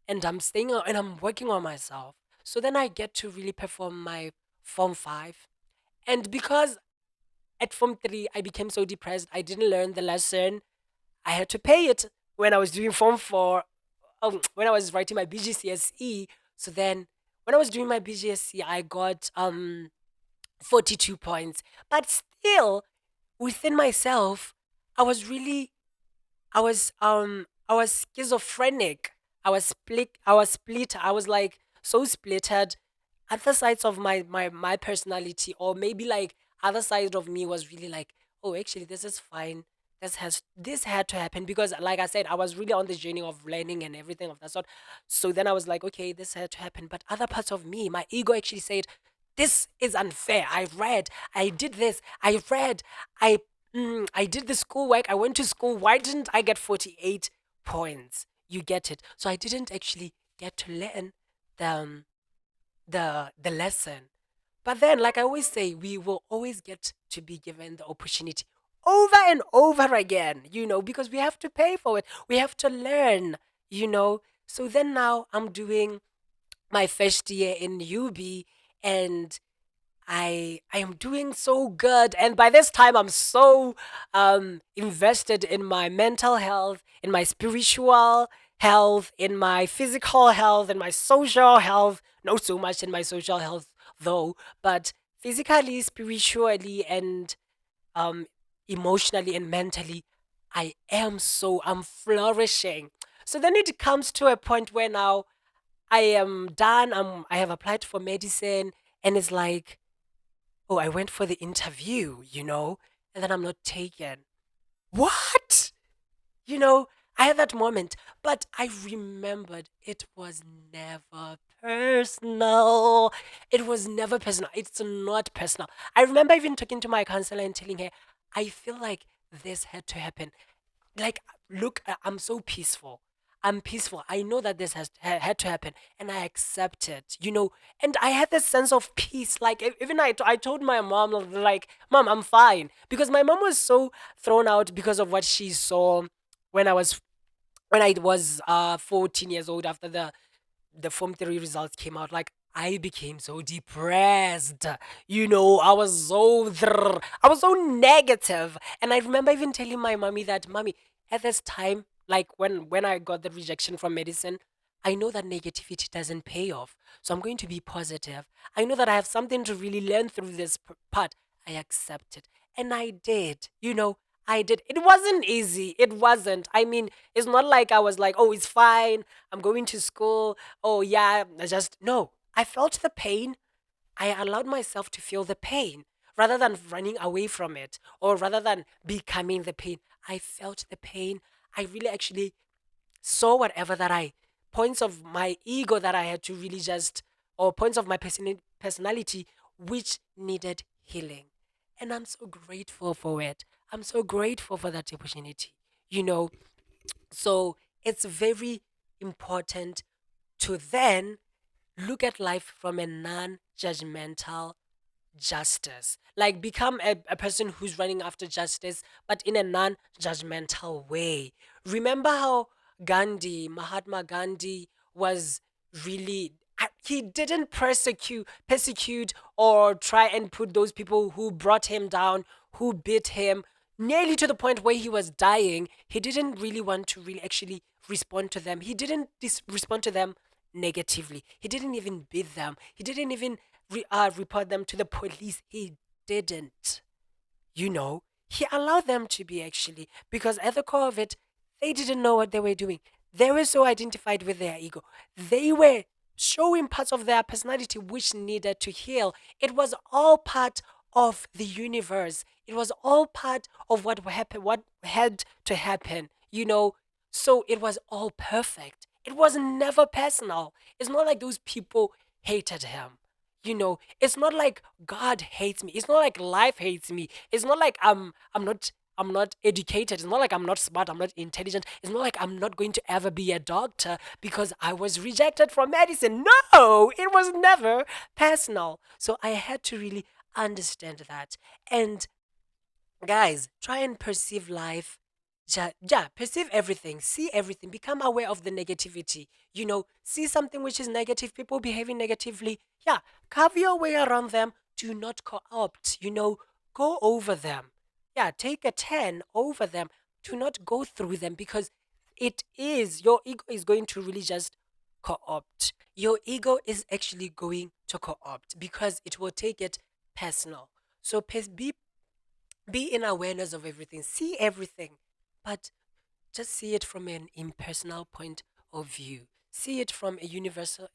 and I'm staying and I'm working on myself. So then I get to really perform my Form 5. And because at Form 3 I became so depressed, I didn't learn the lesson. I had to pay it when I was doing Form 4, when I was writing my BGCSE. So then when I was doing my BGSE, I got 42 points. But still, within myself, I was really I was schizophrenic. I was split. I was like so splitted. Other sides of my personality, or maybe like other side of me was really like, oh, actually this is fine. This had to happen because like I said, I was really on the journey of learning and everything of that sort. So then I was like, okay, this had to happen. But other parts of me, my ego actually said, this is unfair. I did this, I read, I did the schoolwork, I went to school. Why didn't I get 48 points? You get it. So I didn't actually get to learn the the lesson. But then, like I always say, we will always get to be given the opportunity over and over again, because we have to pay for it. We have to learn. So then now I'm doing my first year in UB, and I am doing so good, and by this time I'm so invested in my mental health, in my spiritual health, in my physical health, in my social health. Not so much in my social health though, but physically, spiritually, and um emotionally and mentally, I'm flourishing. So then it comes to a point where now I am done. I have applied for medicine, and it's like, oh, I went for the interview, and then I'm not taken. What? You know, I had that moment, but I remembered it was never personal. It was never personal. It's not personal. I remember even talking to my counselor and telling her, I feel like this had to happen. Like, look, I'm so peaceful. I'm peaceful. I know that this had to happen, and I accept it. And I had this sense of peace. Like, even I told my mom, like, Mom, I'm fine, because my mom was so thrown out because of what she saw when I was 14 years old, after the Form 3 results came out. Like, I became so depressed. I was so negative. And I remember even telling my mommy that, Mommy, at this time, like when I got the rejection from medicine, I know that negativity doesn't pay off. So I'm going to be positive. I know that I have something to really learn through this part. I accept it. And I did. I did. It wasn't easy. It wasn't. I mean, it's not like I was like, oh, it's fine. I'm going to school. Oh, yeah. No. I felt the pain. I allowed myself to feel the pain rather than running away from it, or rather than becoming the pain. I felt the pain. I really actually saw whatever points of my ego that I had to really or points of my personality which needed healing. And I'm so grateful for it. I'm so grateful for that opportunity. You know, so it's very important to then look at life from a non judgmental justice. Like, become a person who's running after justice, but in a non judgmental way. Remember how Mahatma Gandhi, was really. He didn't persecute, or try and put those people who brought him down, who beat him, nearly to the point where he was dying. He didn't really want to really actually respond to them. He didn't respond to them negatively. He didn't even beat them. He didn't even report them to the police. He didn't. He allowed them to be, actually, because at the core of it, they didn't know what they were doing. They were so identified with their ego. They were showing parts of their personality which needed to heal. It was all part of the universe. It was all part of what had to happen. So it was all perfect. It was never personal. It's not like those people hated him. It's not like God hates me. It's not like life hates me. It's not like I'm not educated. It's not like I'm not smart. I'm not intelligent. It's not like I'm not going to ever be a doctor because I was rejected from medicine. No, it was never personal. So I had to really understand that. And guys, try and perceive life. Yeah, perceive everything, see everything, become aware of the negativity. See something which is negative, people behaving negatively. Yeah, carve your way around them. Do not co-opt, go over them. Yeah, take a 10 over them. Do not go through them, because your ego is going to really just co-opt. Your ego is actually going to co-opt because it will take it personal. So be Be in awareness of everything. See everything. But just see it from an impersonal point of view. See it from a universal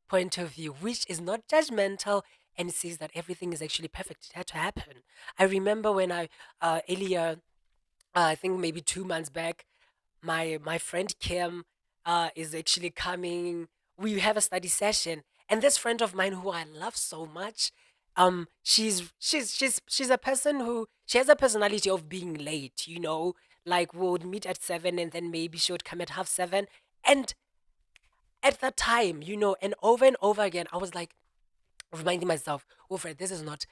point of view, which is not judgmental and sees that everything is actually perfect. It had to happen. I remember when earlier, I think maybe 2 months back, my friend Kim is actually coming. We have a study session, and this friend of mine who I love so much, she's a person who she has a personality of being late. Like we would meet at 7, and then maybe she would come at half 7, and at that time, and over again, I was like reminding myself, Wilfred, this is not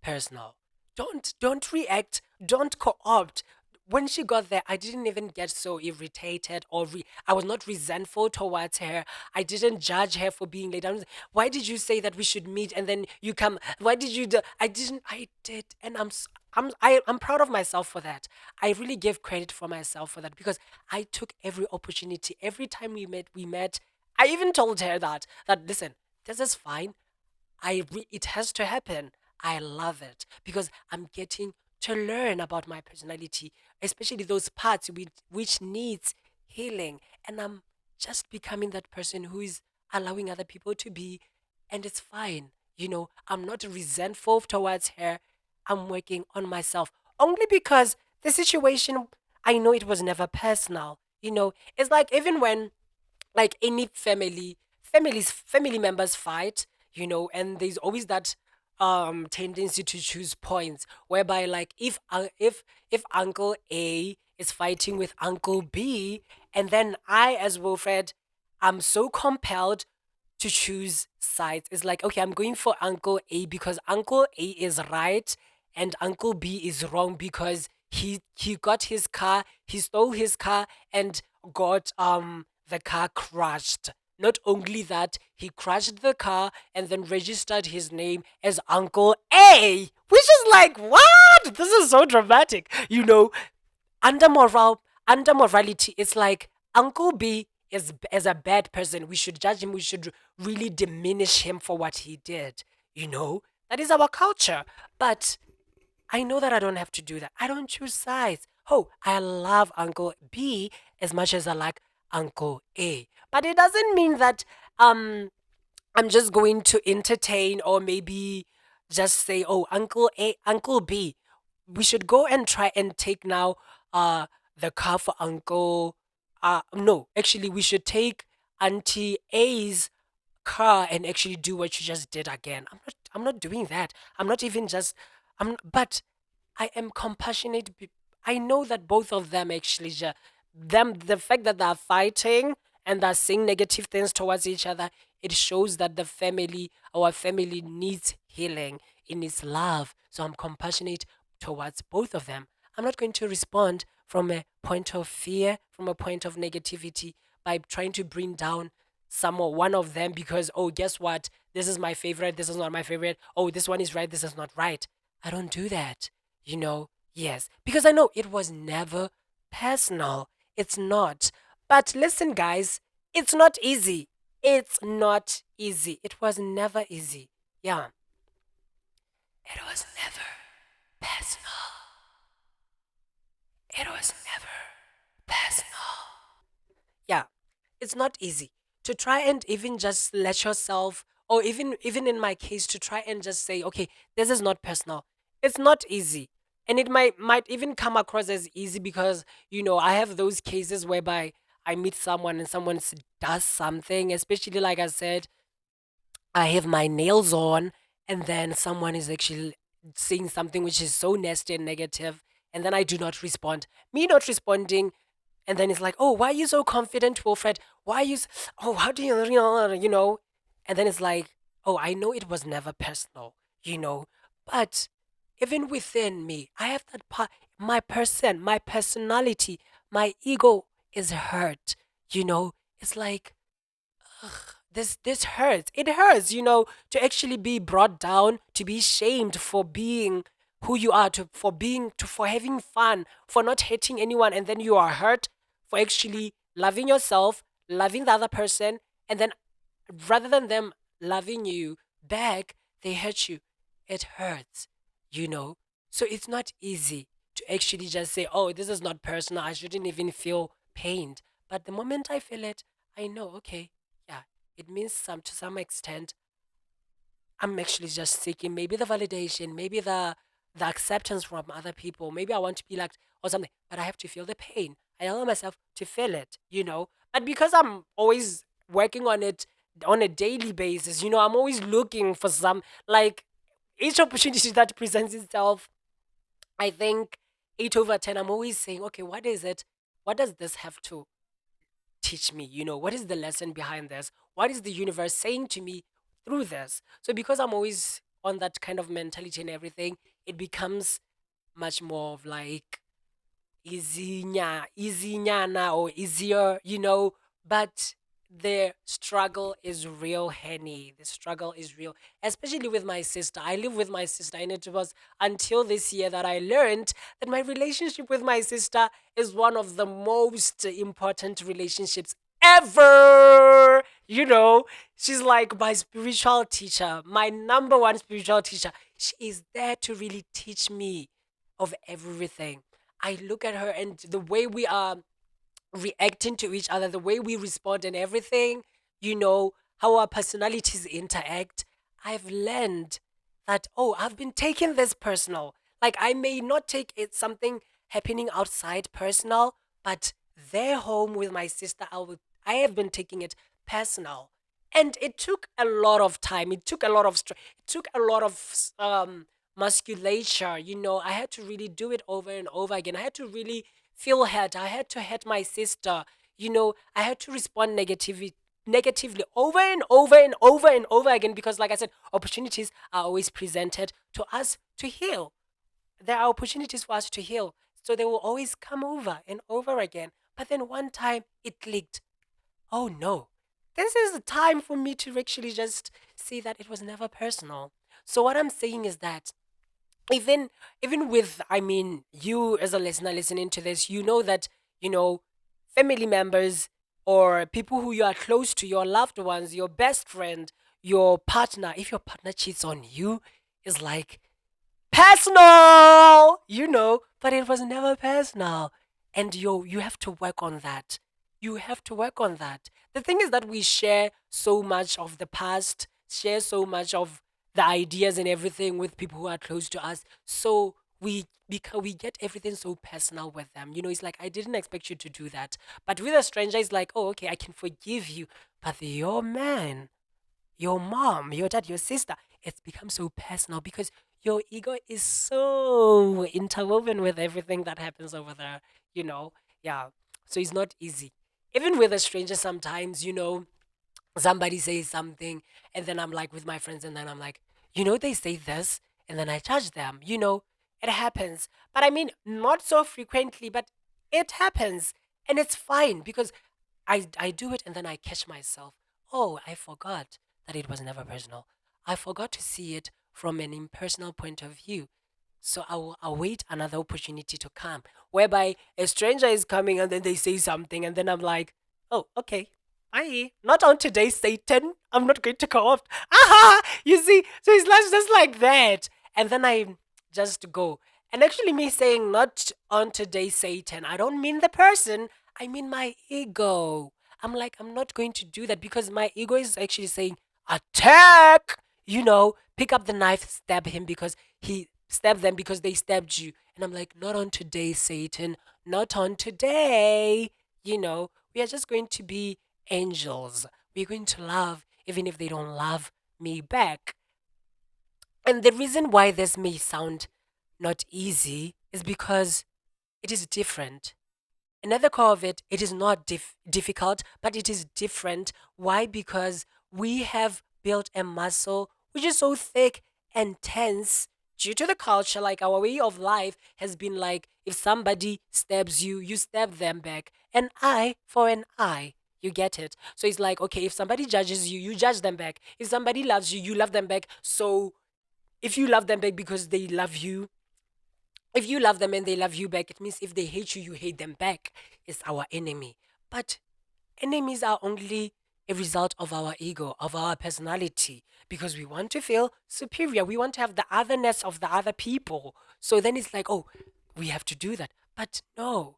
personal. Don't react. Don't co-opt. When she got there, I didn't even get so irritated I was not resentful towards her. I didn't judge her for being late. Why did you say that we should meet and then you come? Why did you do? I didn't. I did, and I'm proud of myself for that. I really give credit for myself for that because I took every opportunity. Every time we met. I even told her that listen, this is fine. It has to happen. I love it because I'm getting to learn about my personality, especially those parts which needs healing, and I'm just becoming that person who is allowing other people to be, and it's fine. I'm not resentful towards her. I'm working on myself only because the situation, I know it was never personal. It's like even when like any family members fight, and there's always that tendency to choose points whereby like if uncle A is fighting with uncle B, and then I as Wilfred, I'm so compelled to choose sides. It's like, okay, I'm going for Uncle A because Uncle A is right and Uncle B is wrong because he got his car, he stole his car and got the car crashed. Not only that, he crashed the car and then registered his name as Uncle A, which is like, what? This is so dramatic. Under morality, it's like Uncle B is as a bad person. We should judge him. We should really diminish him for what he did. That is our culture. But I know that I don't have to do that. I don't choose sides. Oh, I love Uncle B as much as I like Uncle A. But it doesn't mean that um I'm just going to entertain or maybe just say, oh, Uncle A, Uncle B, we should go and try and take now the car for Uncle. No, actually, we should take Auntie A's car and actually do what you just did again. I'm not doing that. I'm not even just. But I am compassionate. I know that both of them actually, the fact that they're fighting and they're saying negative things towards each other, it shows that our family needs healing. It needs love. So I'm compassionate towards both of them. I'm not going to respond from a point of fear, from a point of negativity by trying to bring down some or one of them because, oh, guess what? This is my favorite. This is not my favorite. Oh, this one is right. This is not right. I don't do that. Yes, because I know it was never personal. It's not. But listen, guys, it's not easy. It's not easy. It was never easy. Yeah, it was never personal. It was never personal. Yeah, it's not easy to try and even just let yourself, or even in my case, to try and just say, okay, this is not personal. It's not easy, and it might even come across as easy because I have those cases whereby I meet someone and someone does something, especially like I said, I have my nails on, and then someone is actually saying something which is so nasty and negative, and then I do not respond. Me not responding, and then it's like, oh, why are you so confident, Wilfred? Why are you? Oh, how do you? And then it's like, oh, I know it was never personal, but even within me, I have that part. My personality, my ego is hurt. It's like this hurts. It hurts, to actually be brought down, to be shamed for being who you are, for having fun, for not hating anyone, and then you are hurt for actually loving yourself, loving the other person, and then rather than them loving you back, they hurt you. it hurts, you know. So it's not easy to actually just say, oh, this is not personal. I shouldn't even feel pained. But the moment I feel it, I know, okay, yeah, it means to some extent I'm actually just seeking maybe the validation, maybe the acceptance from other people. Maybe I want to be liked or something, but I have to feel the pain. I allow myself to feel it, you know. But because I'm always working on it on a daily basis, you know, I'm always looking for some like each opportunity that presents itself. I think 8/10. I'm always saying, okay, what is it? What does this have to teach me? You know, what is the lesson behind this? What is the universe saying to me through this? So because I'm always on that kind of mentality and everything, it becomes much more of like easy nyana or easier, you know, but the struggle is real, Henny. The struggle is real, especially with my sister. I live with my sister, and it was until this year that I learned that my relationship with my sister is one of the most important relationships ever. You know, she's like my spiritual teacher, my number one spiritual teacher. She is there to really teach me of everything. I look at her and the way we are reacting to each other, the way we respond and everything, you know, how our personalities interact. I've learned that, oh, I've been taking this personal. Like, I may not take it something happening outside personal, but their home with my sister, I have been taking it personal. And it took a lot of time. It took a lot of it took a lot of musculature. You know, I had to really do it over and over again. I had to really feel hurt. I had to hurt my sister. You know, I had to respond negatively over and over and over and over again because, like I said, opportunities are always presented to us to heal. There are opportunities for us to heal. So they will always come over and over again. But then one time it clicked. Oh no, this is the time for me to actually just see that it was never personal. So what I'm saying is that even even with, I mean, you as a listener listening to this, you know that, you know, family members or people who you are close to, your loved ones, your best friend, your partner, if your partner cheats on you, is like personal, you know, but it was never personal. And you have to work on that. You have to work on that. The thing is that we share so much of the past, share so much of the ideas and everything with people who are close to us. So we get everything so personal with them. You know, it's like I didn't expect you to do that. But with a stranger, it's like, oh, okay, I can forgive you. But your man, your mom, your dad, your sister, it's become so personal because your ego is so interwoven with everything that happens over there, you know? Yeah. So it's not easy. Even with a stranger, sometimes, you know, somebody says something, and then I'm like with my friends, and then I'm like, you know, they say this, and then I judge them, you know, it happens. But I mean, not so frequently, but it happens. And it's fine because I do it and then I catch myself. Oh, I forgot that it was never personal. I forgot to see it from an impersonal point of view. So I will await another opportunity to come, whereby a stranger is coming and then they say something, and then I'm like, oh, okay, bye. Not on today, Satan. I'm not going to co opt. Aha! You see? So it's just like that. And then I just go. And actually, me saying not on today, Satan, I don't mean the person, I mean my ego. I'm like, I'm not going to do that because my ego is actually saying, attack! You know, pick up the knife, stab him because he stabbed them because they stabbed you. And I'm like, not on today, Satan. Not on today. You know, we are just going to be angels. We're going to love even if they don't love me back. And the reason why this may sound not easy is because it is different. Another core of it, it is not difficult, but it is different. Why? Because we have built a muscle which is so thick and tense due to the culture. Like our way of life has been like, if somebody stabs you, you stab them back. An eye for an eye. You get it? So it's like, okay, if somebody judges you, you judge them back. If somebody loves you, you love them back. So if you love them back because they love you, if you love them and they love you back, it means if they hate you, you hate them back. It's our enemy. But enemies are only a result of our ego, of our personality, because we want to feel superior. We want to have the otherness of the other people. So then it's like, oh, we have to do that. But no,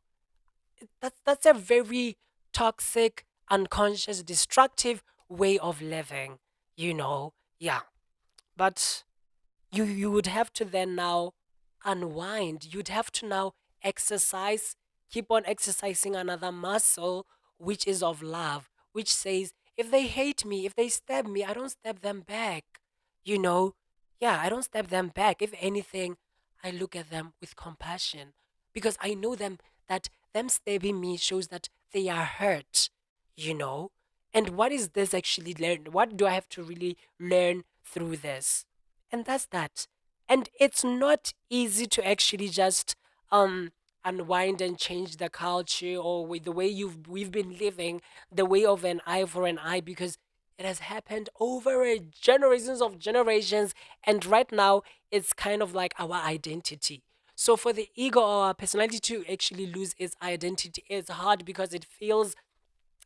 that's a very toxic, unconscious, destructive way of living, you know? Yeah. But you would have to then now unwind. You'd have to now exercise, keep on exercising another muscle, which is of love, which says, if they hate me, if they stab me, I don't stab them back. You know, yeah, I don't stab them back. If anything, I look at them with compassion because I know that them stabbing me shows that they are hurt, you know. And what is this actually learn? What do I have to really learn through this? And that's that. And it's not easy to actually just um unwind and change the culture or with the way we've been living, the way of an eye for an eye, because it has happened over generations of generations, and right now it's kind of like our identity. So for the ego or our personality to actually lose its identity is hard because it feels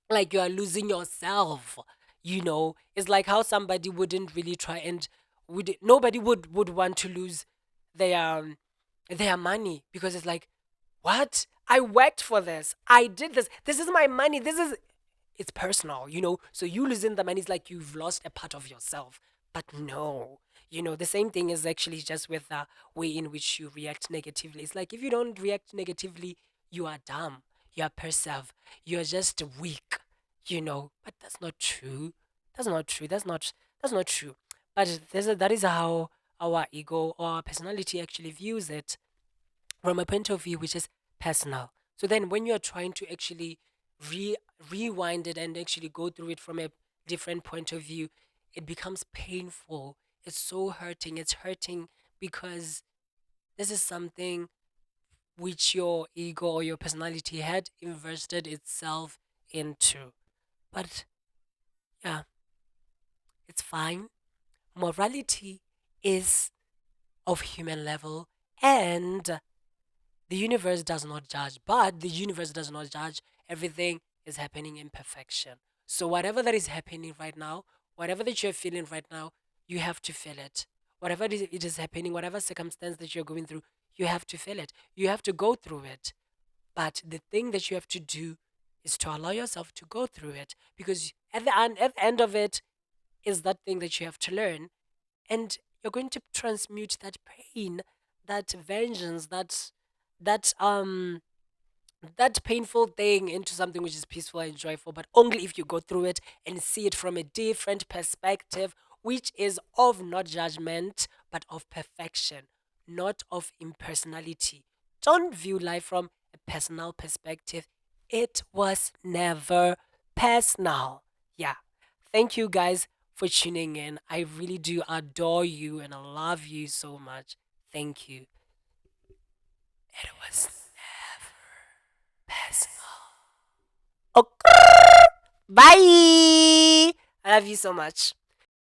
like you are losing yourself. It's like how somebody wouldn't really try and would nobody would want to lose their their money, because it's like, what, I worked for this, I did this is my money, this is, it's personal, so you losing the money is like you've lost a part of yourself. But no, the same thing is actually just with the way in which you react negatively. It's like if you don't react negatively, you are dumb, you are passive, you're just weak, but that's not true. That's not true. But that is how our ego or our personality actually views it, from a point of view which is personal. So then when you're trying to actually re- rewind it and actually go through it from a different point of view, it becomes painful. It's so hurting. It's hurting because this is something which your ego or your personality had invested itself into. But yeah, it's fine. Morality is of human level, and the universe does not judge, but the universe does not judge. Everything is happening in perfection. So whatever that is happening right now, whatever that you're feeling right now, you have to feel it. Whatever it is happening, whatever circumstance that you're going through, you have to feel it. You have to go through it. But the thing that you have to do is to allow yourself to go through it, because at the end of it is that thing that you have to learn, and you're going to transmute that pain, that vengeance, that painful thing into something which is peaceful and joyful, but only if you go through it and see it from a different perspective, which is of not judgment, but of perfection, not of impersonality. Don't view life from a personal perspective. It was never personal. Yeah. Thank you guys for tuning in. I really do adore you and I love you so much. Thank you. It was personal. Okay. Bye. I love you so much.